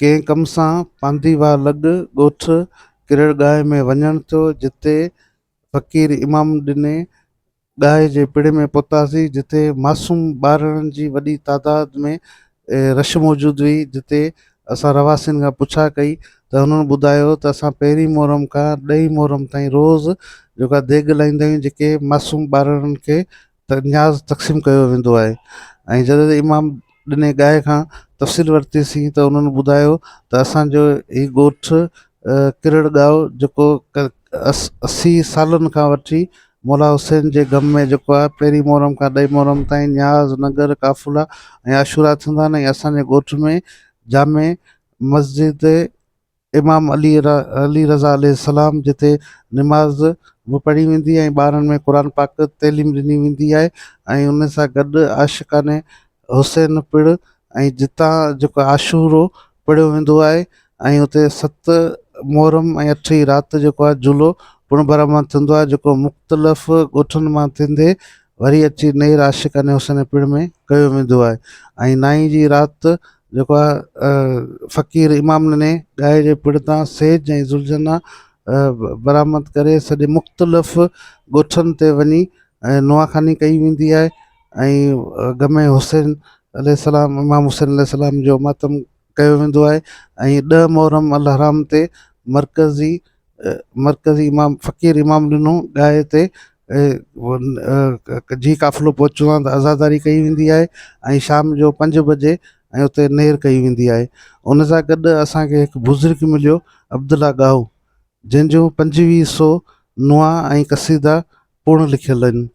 कंहिं कम सां पांदी वाह लॻ ॻोठ किरड़ गांइ में वञण थियो, जिते फ़क़ीर इमाम ॾिने गांइ जे पिड़ में पहुतासीं, जिते मासूम ॿारनि जी वॾी तादाद में रश मौजूदु हुई। जिते असां रवासिन खां पुछा कई त हुननि ॿुधायो त असां पहिरीं मुहर्रम खां 2 मुहर्रम ताईं रोज़ु जेका देग लाहींदा आहियूं, जेके मासूम ॿारनि खे न्याज़ तक़सीम कयो वेंदो आहे। ऐं जॾहिं इमाम ॾिने गांइ खां तफ़सील वरितीसीं त उन्हनि ॿुधायो त असांजो हीउ ॻोठु किरड़ गांव जेको 80 सालनि खां वठी मौला हुसैन जे गम में जेको आहे पहिरीं मुहर्रम खां 2 मुहर्रम ताईं न्याज़ नगर काफ़िला ऐं आशूरा थींदा आहिनि। ऐं असांजे ॻोठ में जामे मस्जिद इमाम अली रज़ा अलैहिस्सलाम जिते निमाज़ बि पढ़ी वेंदी आहे ऐं ॿारनि में क़ुर पाक तइलीम ॾिनी वेंदी आहे। ऐं उन सां गॾु आशिक़ाने हुसैन पिड़ ऐं जितां जेको आशूरो पढ़ियो वेंदो आहे। ऐं उते 7 मुहर्रम ऐं 8 राति जेको आहे जुलो पुण बरामद थींदो आहे, जेको मुख़्तलिफ़ ॻोठनि मां थींदे वरी अची नेर आशिक़ाने हुसैन पिड़ में कयो वेंदो आहे। ऐं 9 जी राति जेको आहे फ़क़ीर इमाम ॾिने गांइ जे पिड़ तां सेज ऐं ज़ुलझना बरामद करे सॼे मुख़्तलिफ़ ॻोठनि ते वञी नुआखानी कई वेंदी आहे। ऐं गमे हुसैन अलैहिस्सलाम इमाम हुसैन अलैहिस्सलाम जो मातम कयो वेंदो आहे। ऐं 10 मुहर्रम अल हराम ते मरकज़ी इमाम फ़क़ीर इमाम ॾिनो गांइ ते जी काफ़िलो पहुचो आहे त अज़ादारी कई वेंदी आहे। ऐं शाम जो 5 बजे ऐं उते नेर कई वेंदी आहे। उन सां गॾु असांखे हिकु बुज़ुर्ग मिलियो अब्दुल्ला गाहू, जंहिंजूं 2500 नुआ ऐं क़सीदा पूर्ण लिखियल आहिनि।